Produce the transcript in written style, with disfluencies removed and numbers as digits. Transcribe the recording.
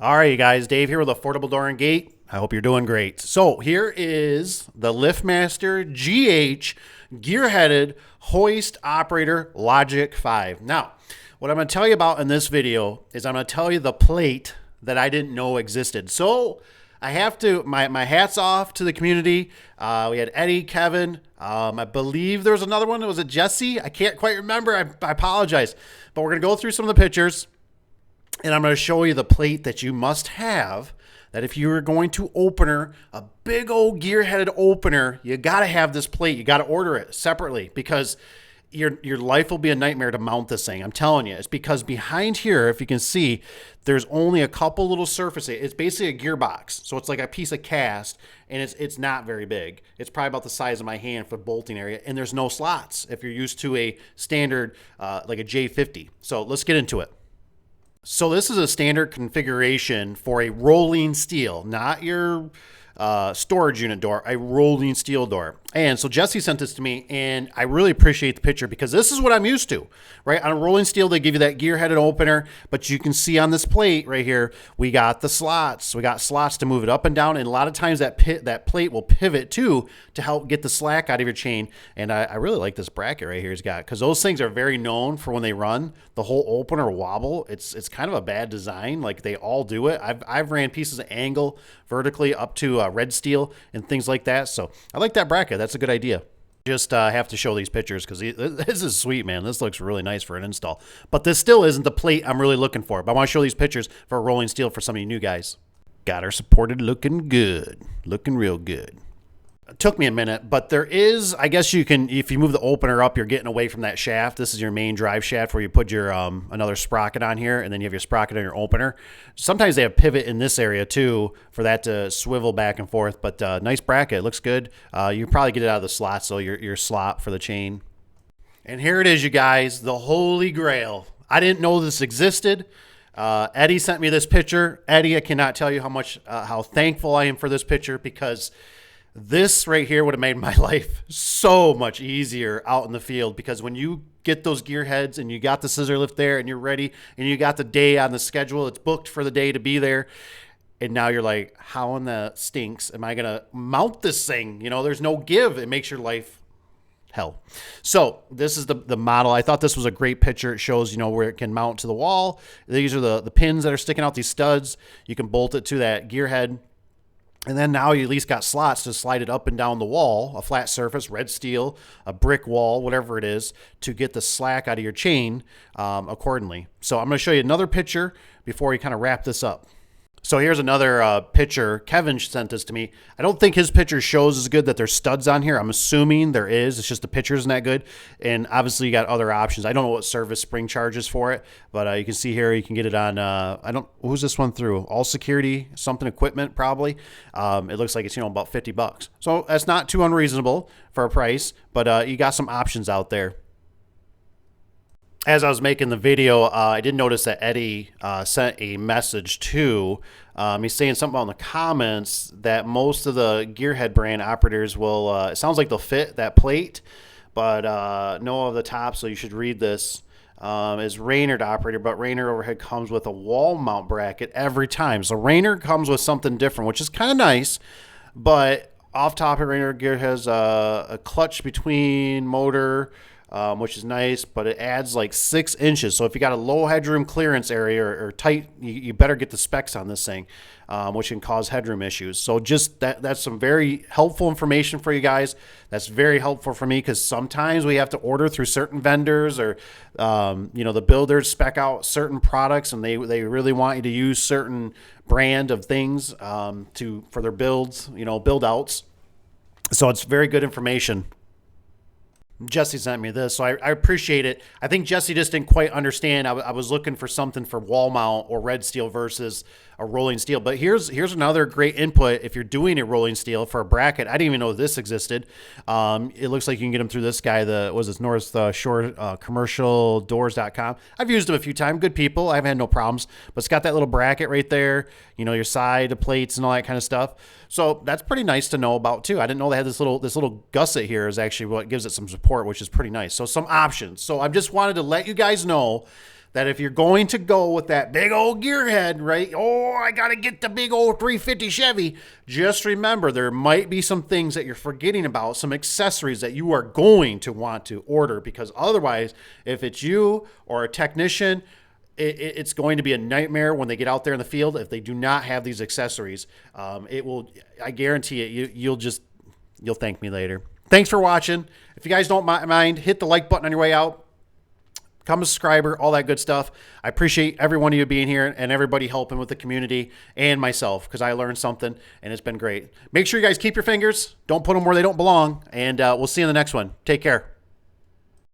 All right, you guys, Dave here with Affordable Door and Gate. I hope you're doing great. So here is the LiftMaster GH gear-headed hoist operator Logic 5. Now, what I'm going to tell you about in this video is I'm going to tell you the plate that I didn't know existed. So I have to, my hat's off to the community. We had Eddie, Kevin, I believe there was another one. Was it Jesse? I can't quite remember. I apologize. But we're going to go through some of the pictures. And I'm going to show you the plate that you must have, that if you're going to opener, a big old gear-headed opener, you got to have this plate. You got to order it separately because your life will be a nightmare to mount this thing. I'm telling you. It's because behind here, if you can see, there's only a couple little surfaces. It's basically a gearbox. So it's like a piece of cast, and it's not very big. It's probably about the size of my hand for the bolting area, and there's no slots if you're used to a standard like a J50. So let's get into it. So this is a standard configuration for a rolling steel, not your storage unit door, a rolling steel door. And so Jesse sent this to me, and I really appreciate the picture because this is what I'm used to, right? On a rolling steel, they give you that gear-headed opener, but you can see on this plate right here, we got the slots. We got slots to move it up and down, and a lot of times that plate will pivot too to help get the slack out of your chain. And I really like this bracket right here he's got because those things are very known for when they run. The whole opener wobble, it's kind of a bad design. Like they all do it. I've ran pieces of angle vertically up to red steel and things like that. So I like that bracket. That's a good idea. Just have to show these pictures because this is sweet, man. This looks really nice for an install. But this still isn't the plate I'm really looking for. But I want to show these pictures for a rolling steel for some of you new guys. Got her supported looking good. Looking real good. It took me a minute, but there is, I guess you can, if you move the opener up, you're getting away from that shaft. This is your main drive shaft where you put your another sprocket on here, and then you have your sprocket on your opener. Sometimes they have pivot in this area too for that to swivel back and forth, but nice bracket. It looks good. You probably get it out of the slot, so your slot for the chain. And here it is, you guys, the holy grail. I didn't know this existed. Eddie sent me this picture. Eddie, I cannot tell you how thankful I am for this picture because this right here would have made my life so much easier out in the field because when you get those gear heads and you got the scissor lift there and you're ready and you got the day on the schedule, it's booked for the day to be there. And now you're like, how in the stinks am I going to mount this thing? You know, there's no give. It makes your life hell. So this is the model. I thought this was a great picture. It shows, you know, where it can mount to the wall. These are the pins that are sticking out, these studs. You can bolt it to that gear head. And then now you at least got slots to slide it up and down the wall, a flat surface, red steel, a brick wall, whatever it is, to get the slack out of your chain accordingly. So I'm going to show you another picture before we kind of wrap this up. So here's another picture. Kevin sent this to me. I don't think his picture shows as good that there's studs on here. I'm assuming there is. It's just the picture isn't that good. And obviously you got other options. I don't know what service spring charges for it, but you can see here you can get it on, who's this one through? All Security, something equipment probably. It looks like it's, you know, about $50. So that's not too unreasonable for a price, but you got some options out there. As I was making the video, I did notice that Eddie sent a message too. He's saying something about in the comments that most of the gearhead brand operators will, it sounds like they'll fit that plate, but no of the top, so you should read this. Is Raynard operator, but Raynard overhead comes with a wall mount bracket every time. So Raynard comes with something different, which is kind of nice, but off topic, Raynard gear has a clutch between motor, which is nice, but it adds like 6 inches. So if you got a low headroom clearance area or tight, you better get the specs on this thing, which can cause headroom issues. So just that's some very helpful information for you guys. That's very helpful for me because sometimes we have to order through certain vendors or, you know, the builders spec out certain products and they really want you to use certain brand of things for their builds, you know, build outs. So it's very good information. Jesse sent me this, so I appreciate it. I think Jesse just didn't quite understand. I was looking for something for wall mount or red steel versus a rolling steel. But here's another great input if you're doing a rolling steel for a bracket. I didn't even know this existed. It looks like you can get them through this guy, North Shore Commercial Doors.com. I've used them a few times. Good people. I've had no problems. But it's got that little bracket right there, you know, your side plates and all that kind of stuff. So that's pretty nice to know about too. I didn't know they had this little gusset here is actually what gives it some support, which is pretty nice. So some options. So I just wanted to let you guys know that if you're going to go with that big old gearhead, right? Oh, I got to get the big old 350 Chevy. Just remember, there might be some things that you're forgetting about, some accessories that you are going to want to order, because otherwise, if it's you or a technician, it's going to be a nightmare when they get out there in the field if they do not have these accessories. It will, I guarantee it, you'll thank me later. Thanks for watching. If you guys don't mind, hit the like button on your way out. Become a subscriber, all that good stuff. I appreciate every one of you being here and everybody helping with the community and myself, because I learned something and it's been great. Make sure you guys keep your fingers. Don't put them where they don't belong. And we'll see you in the next one. Take care.